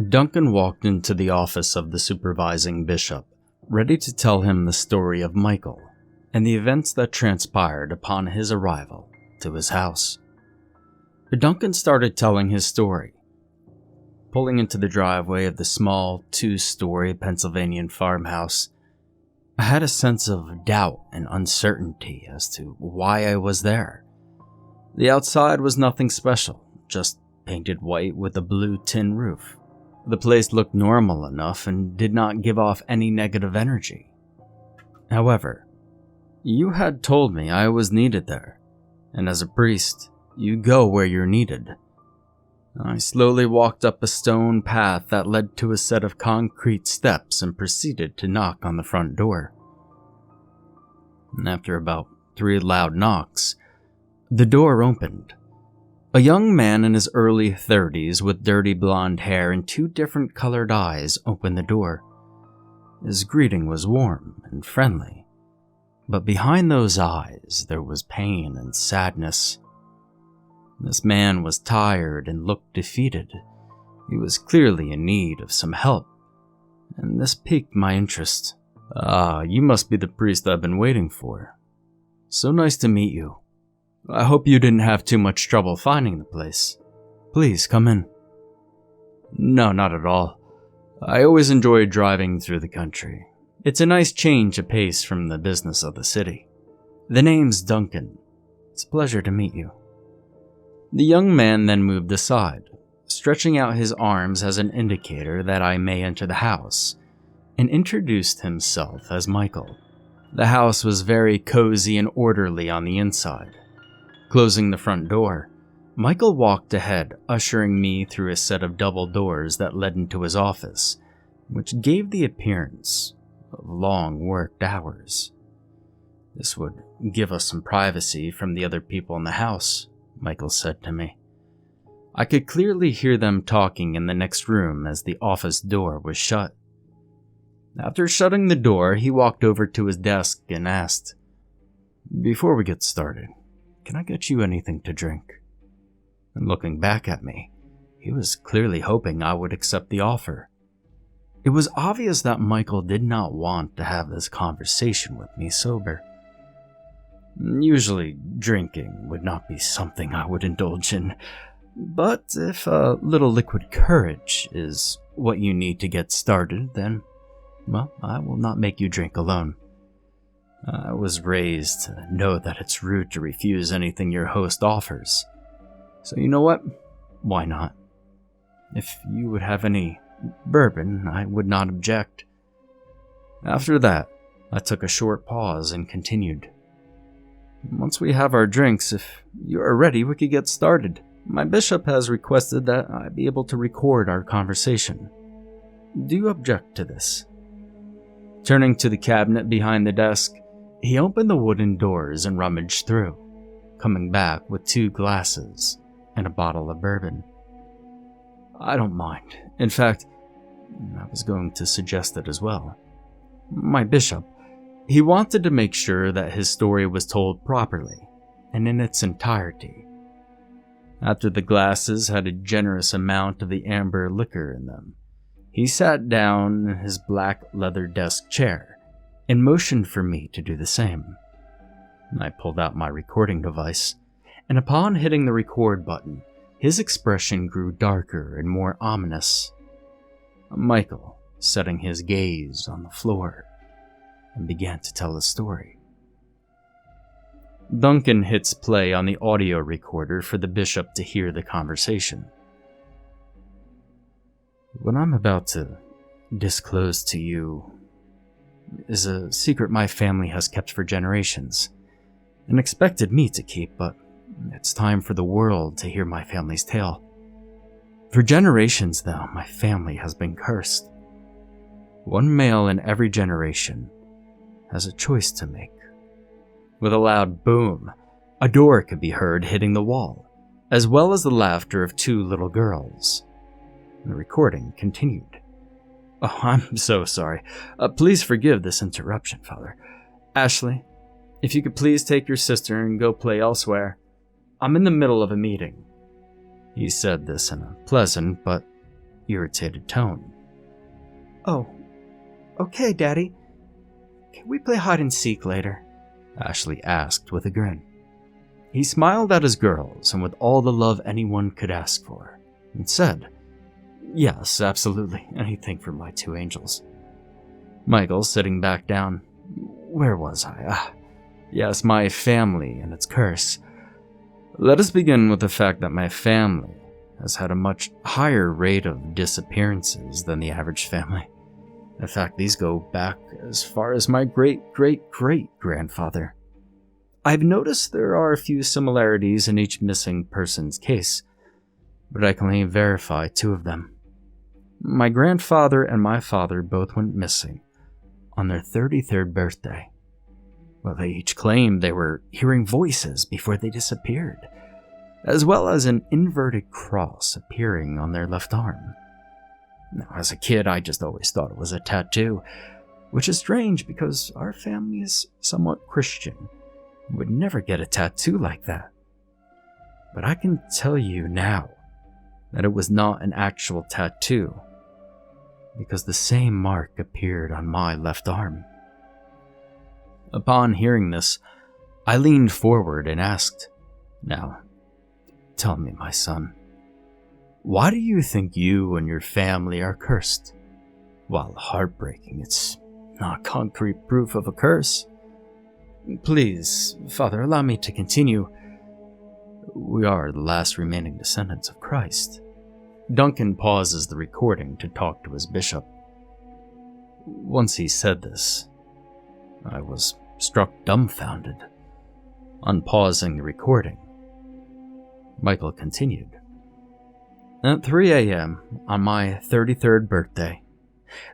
Duncan walked into the office of the supervising bishop, ready to tell him the story of Michael and the events that transpired upon his arrival to his house. Duncan started telling his story. Pulling into the driveway of the small, 2-story Pennsylvanian farmhouse, I had a sense of doubt and uncertainty as to why I was there. The outside was nothing special, just painted white with a blue tin roof. The place looked normal enough and did not give off any negative energy. However, you had told me I was needed there, and as a priest, you go where you're needed. I slowly walked up a stone path that led to a set of concrete steps and proceeded to knock on the front door. After about 3 loud knocks, the door opened. A young man in his early 30s with dirty blonde hair and 2 different colored eyes opened the door. His greeting was warm and friendly, but behind those eyes there was pain and sadness. This man was tired and looked defeated. He was clearly in need of some help, and this piqued my interest. "Ah, you must be the priest I've been waiting for. So nice to meet you. I hope you didn't have too much trouble finding the place. Please, come in." "No, not at all. I always enjoy driving through the country. It's a nice change of pace from the business of the city. The name's Duncan. It's a pleasure to meet you." The young man then moved aside, stretching out his arms as an indicator that I may enter the house, and introduced himself as Michael. The house was very cozy and orderly on the inside. Closing the front door, Michael walked ahead, ushering me through a set of double doors that led into his office, which gave the appearance of long worked hours. "This would give us some privacy from the other people in the house," Michael said to me. I could clearly hear them talking in the next room as the office door was shut. After shutting the door, he walked over to his desk and asked, "Before we get started, can I get you anything to drink?" And looking back at me, he was clearly hoping I would accept the offer. It was obvious that Michael did not want to have this conversation with me sober. Usually, drinking would not be something I would indulge in, but if a little liquid courage is what you need to get started, then, well, I will not make you drink alone. I was raised to know that it's rude to refuse anything your host offers. So you know what? Why not? If you would have any bourbon, I would not object. After that, I took a short pause and continued. "Once we have our drinks, if you are ready, we could get started. My bishop has requested that I be able to record our conversation. Do you object to this?" Turning to the cabinet behind the desk, he opened the wooden doors and rummaged through, coming back with 2 glasses and a bottle of bourbon. "I don't mind. In fact, I was going to suggest it as well. My bishop, he wanted to make sure that his story was told properly and in its entirety. After the glasses had a generous amount of the amber liquor in them, he sat down in his black leather desk chair and motioned for me to do the same. I pulled out my recording device, and upon hitting the record button, his expression grew darker and more ominous. Michael, setting his gaze on the floor, and began to tell a story. Duncan hits play on the audio recorder for the bishop to hear the conversation. "What I'm about to disclose to you is a secret my family has kept for generations and expected me to keep, but it's time for the world to hear my family's tale. For generations, though, my family has been cursed. One male in every generation has a choice to make." With a loud boom, a door could be heard hitting the wall, as well as the laughter of 2 little girls. The recording continued. "Oh, I'm so sorry. Please forgive this interruption, Father. Ashley, if you could please take your sister and go play elsewhere. I'm in the middle of a meeting." He said this in a pleasant but irritated tone. "Oh, okay, Daddy. Can we play hide and seek later?" Ashley asked with a grin. He smiled at his girls, and with all the love anyone could ask for, and said, "Yes, absolutely, anything for my two angels." Michael, sitting back down. Where was I? Yes, my family and its curse. Let us begin with the fact that my family has had a much higher rate of disappearances than the average family. In fact, these go back as far as my great-great-great-grandfather. I've noticed there are a few similarities in each missing person's case, but I can only verify two of them. My grandfather and my father both went missing on their 33rd birthday. Well, they each claimed they were hearing voices before they disappeared, as well as an inverted cross appearing on their left arm. Now, as a kid, I just always thought it was a tattoo, which is strange because our family is somewhat Christian. We would never get a tattoo like that. But I can tell you now that it was not an actual tattoo, because the same mark appeared on my left arm. Upon hearing this, I leaned forward and asked, "Now, tell me, my son, why do you think you and your family are cursed? While heartbreaking, it's not concrete proof of a curse." "Please, Father, allow me to continue. We are the last remaining descendants of Christ." Duncan pauses the recording to talk to his bishop. Once he said this, I was struck dumbfounded. Unpausing the recording, Michael continued. At 3 a.m. on my 33rd birthday,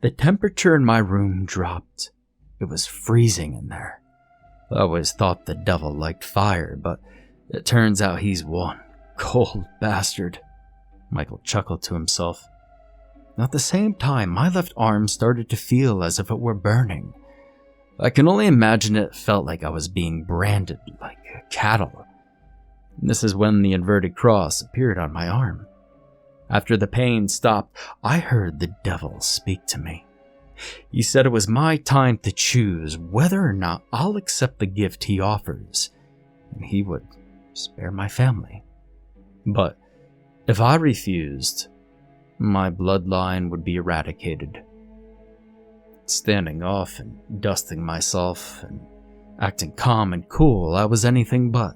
the temperature in my room dropped. It was freezing in there. I always thought the devil liked fire, but it turns out he's one cold bastard. Michael chuckled to himself. At the same time, my left arm started to feel as if it were burning. I can only imagine it felt like I was being branded like cattle. This is when the inverted cross appeared on my arm. After the pain stopped, I heard the devil speak to me. He said it was my time to choose whether or not I'll accept the gift he offers, and he would spare my family. But if I refused, my bloodline would be eradicated. Standing off and dusting myself and acting calm and cool, I was anything but.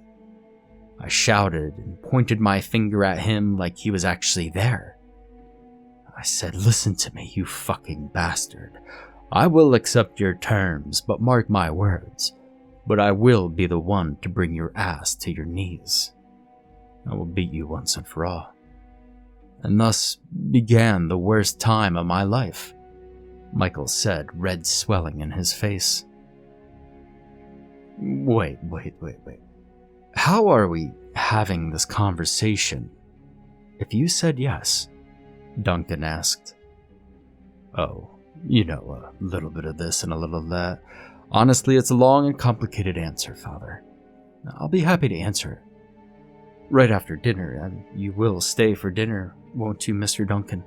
I shouted and pointed my finger at him like he was actually there. I said, "Listen to me, you fucking bastard. I will accept your terms, but mark my words, but I will be the one to bring your ass to your knees. I will beat you once and for all." And thus began the worst time of my life, Michael said, red swelling in his face. Wait. How are we having this conversation if you said yes? Duncan asked. Oh, a little bit of this and a little of that. Honestly, it's a long and complicated answer, Father. I'll be happy to answer it. Right after dinner, and you will stay for dinner, won't you, Mr. Duncan?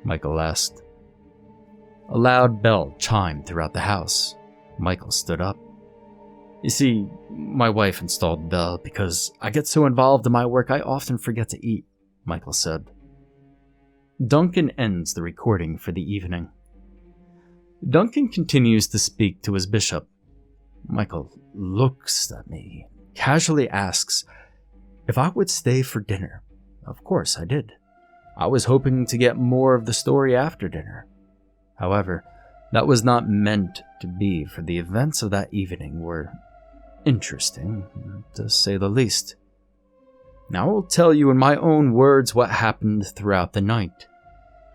Michael asked. A loud bell chimed throughout the house. Michael stood up. You see, my wife installed the bell because I get so involved in my work I often forget to eat, Michael said. Duncan ends the recording for the evening. Duncan continues to speak to his bishop. Michael looks at me, casually asks if I would stay for dinner. Of course I did. I was hoping to get more of the story after dinner. However, that was not meant to be, for the events of that evening were interesting, to say the least. Now I will tell you in my own words what happened throughout the night.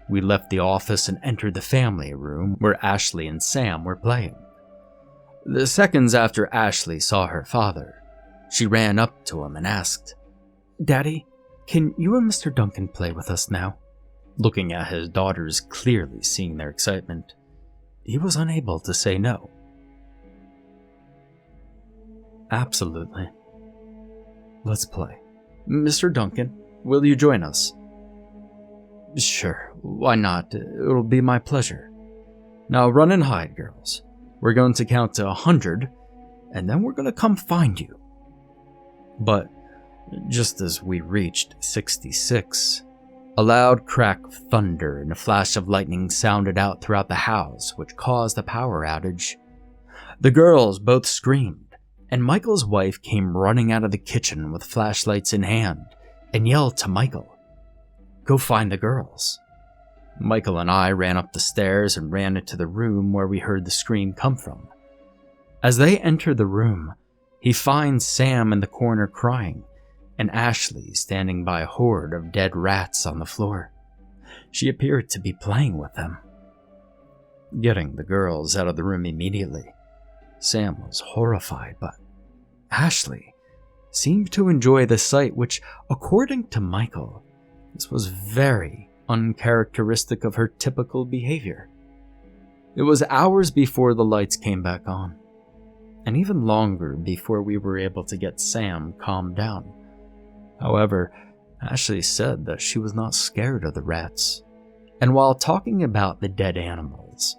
We left the office and entered the family room where Ashley and Sam were playing. The seconds after Ashley saw her father, she ran up to him and asked, "Daddy, can you and Mr. Duncan play with us now?" Looking at his daughters, clearly seeing their excitement, he was unable to say no. Absolutely. Let's play. Mr. Duncan, will you join us? Sure, why not? It'll be my pleasure. Now run and hide, girls. We're going to count to 100, and then we're going to come find you. But just as we reached 66, a loud crack of thunder and a flash of lightning sounded out throughout the house, which caused a power outage. The girls both screamed, and Michael's wife came running out of the kitchen with flashlights in hand and yelled to Michael, "Go find the girls." Michael and I ran up the stairs and ran into the room where we heard the scream come from. As they enter the room, he finds Sam in the corner crying, and Ashley standing by a horde of dead rats on the floor. She appeared to be playing with them. Getting the girls out of the room immediately, Sam was horrified, but Ashley seemed to enjoy the sight, which, according to Michael, this was very uncharacteristic of her typical behavior. It was hours before the lights came back on, and even longer before we were able to get Sam calmed down. However, Ashley said that she was not scared of the rats, and while talking about the dead animals,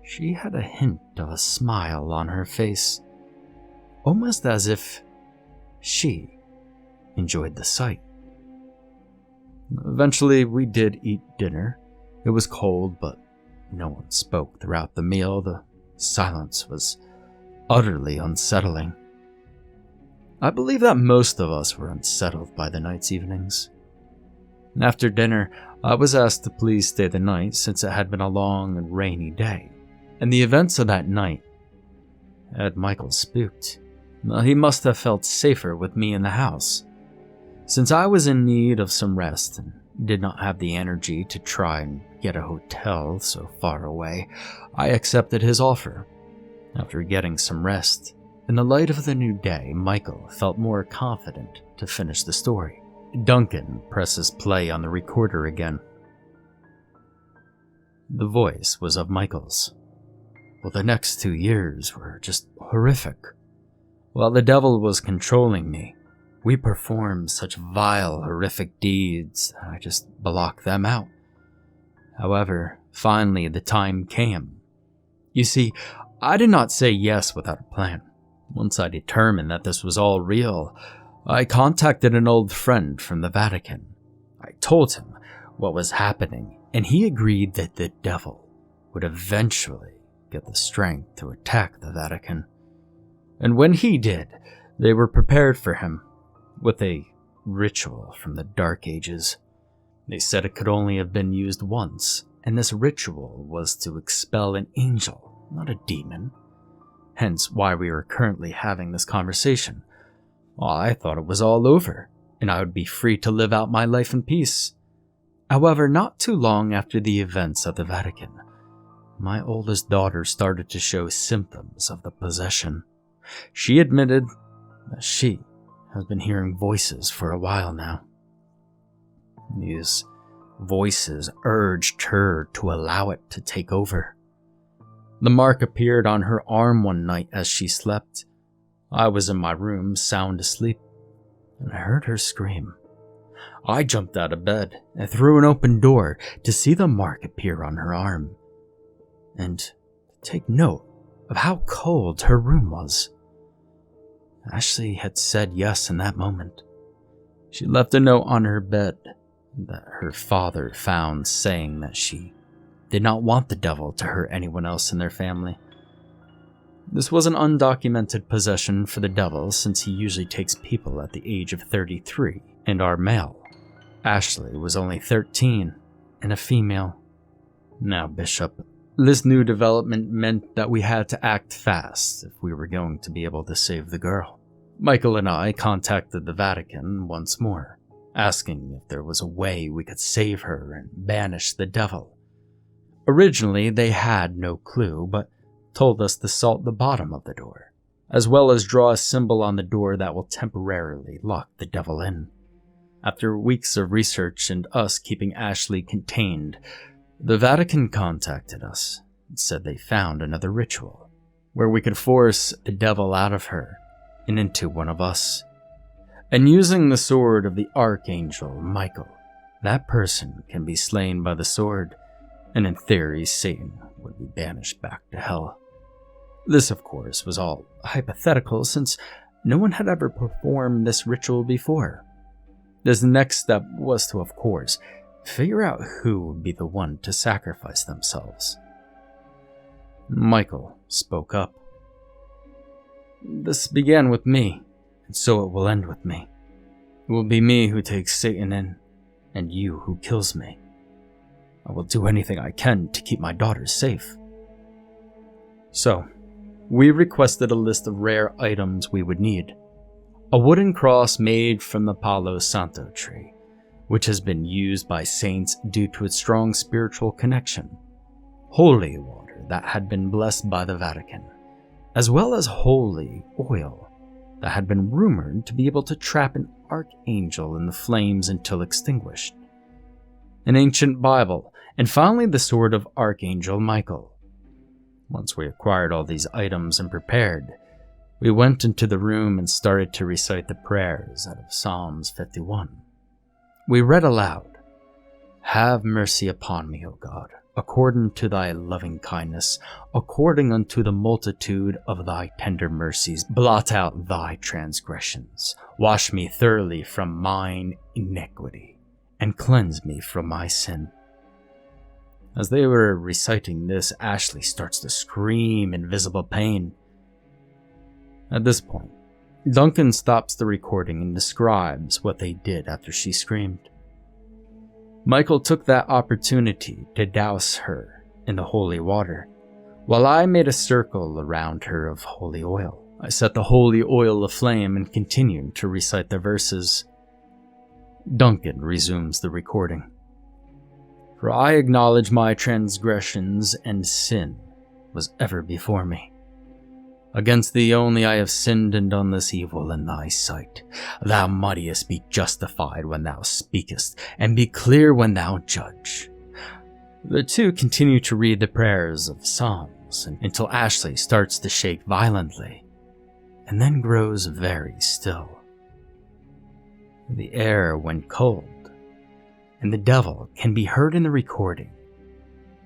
she had a hint of a smile on her face, almost as if she enjoyed the sight. Eventually, we did eat dinner. It was cold, but no one spoke throughout the meal. The silence was utterly unsettling. I believe that most of us were unsettled by the night's evenings. After dinner, I was asked to please stay the night since it had been a long and rainy day, and the events of that night had Michael spooked. He must have felt safer with me in the house. Since I was in need of some rest and did not have the energy to try and get a hotel so far away, I accepted his offer. After getting some rest, in the light of the new day, Michael felt more confident to finish the story. Duncan presses play on the recorder again. The voice was of Michael's. Well, the next 2 years were just horrific. While the devil was controlling me, we performed such vile, horrific deeds that I just blocked them out. However, finally the time came. You see, I did not say yes without a plan. Once I determined that this was all real, I contacted an old friend from the Vatican. I told him what was happening, and he agreed that the devil would eventually get the strength to attack the Vatican. And when he did, they were prepared for him with a ritual from the Dark Ages. They said it could only have been used once, and this ritual was to expel an angel, not a demon. Hence why we were currently having this conversation. Well, I thought it was all over, and I would be free to live out my life in peace. However, not too long after the events at the Vatican, my oldest daughter started to show symptoms of the possession. She admitted that she has been hearing voices for a while now. These voices urged her to allow it to take over. The mark appeared on her arm one night as she slept. I was in my room, sound asleep, and I heard her scream. I jumped out of bed and through an open door to see the mark appear on her arm, and to take note of how cold her room was. Ashley had said yes in that moment. She left a note on her bed that her father found saying that she did not want the devil to hurt anyone else in their family. This was an undocumented possession for the devil since he usually takes people at the age of 33 and are male. Ashley was only 13 and a female. Now, Bishop, this new development meant that we had to act fast if we were going to be able to save the girl. Michael and I contacted the Vatican once more, asking if there was a way we could save her and banish the devil. Originally, they had no clue, but told us to salt the bottom of the door, as well as draw a symbol on the door that will temporarily lock the devil in. After weeks of research and us keeping Ashley contained, the Vatican contacted us and said they found another ritual where we could force the devil out of her and into one of us. And using the sword of the Archangel Michael, that person can be slain by the sword, and in theory, Satan would be banished back to hell. This, of course, was all hypothetical since no one had ever performed this ritual before. The next step was to, of course, figure out who would be the one to sacrifice themselves. Michael spoke up. "This began with me, and so it will end with me. It will be me who takes Satan in, and you who kills me. I will do anything I can to keep my daughters safe." So, we requested a list of rare items we would need. A wooden cross made from the Palo Santo tree, which has been used by saints due to its strong spiritual connection. Holy water that had been blessed by the Vatican, as well as holy oil that had been rumored to be able to trap an archangel in the flames until extinguished. An ancient Bible, and finally the sword of Archangel Michael. Once we acquired all these items and prepared, we went into the room and started to recite the prayers out of Psalms 51. We read aloud, "Have mercy upon me, O God, according to thy loving kindness, according unto the multitude of thy tender mercies, blot out thy transgressions, wash me thoroughly from mine iniquity, and cleanse me from my sin." As they were reciting this, Ashley starts to scream in visible pain. At this point, Duncan stops the recording and describes what they did after she screamed. Michael took that opportunity to douse her in the holy water, while I made a circle around her of holy oil. I set the holy oil aflame and continued to recite the verses. Duncan resumes the recording. "For I acknowledge my transgressions, and sin was ever before me. Against thee only I have sinned and done this evil in thy sight. Thou mightest be justified when thou speakest, and be clear when thou judge." The two continue to read the prayers of Psalms until Ashley starts to shake violently, and then grows very still. The air went cold, and the devil can be heard in the recording,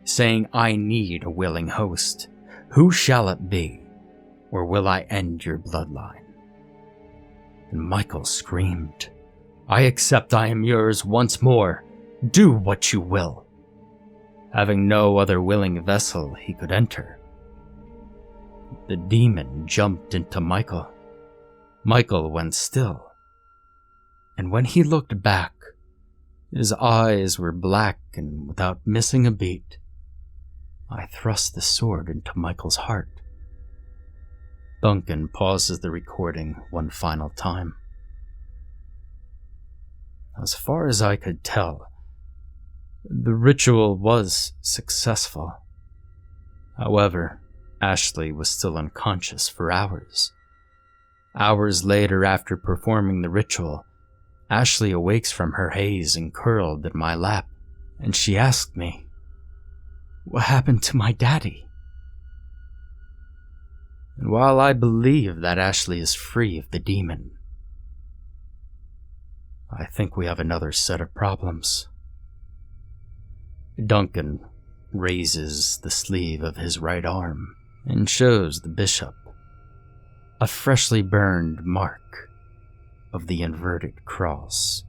saying, "I need a willing host. Who shall it be? Or will I end your bloodline?" And Michael screamed, "I accept I am yours once more. Do what you will." Having no other willing vessel he could enter, the demon jumped into Michael. Michael went still, and when he looked back, his eyes were black and without missing a beat. I thrust the sword into Michael's heart. Duncan pauses the recording one final time. As far as I could tell, the ritual was successful. However, Ashley was still unconscious for hours. Hours later, after performing the ritual, Ashley awakes from her haze and curled in my lap, and she asked me, "What happened to my daddy?" And while I believe that Ashley is free of the demon, I think we have another set of problems. Duncan raises the sleeve of his right arm and shows the bishop a freshly burned mark of the inverted cross.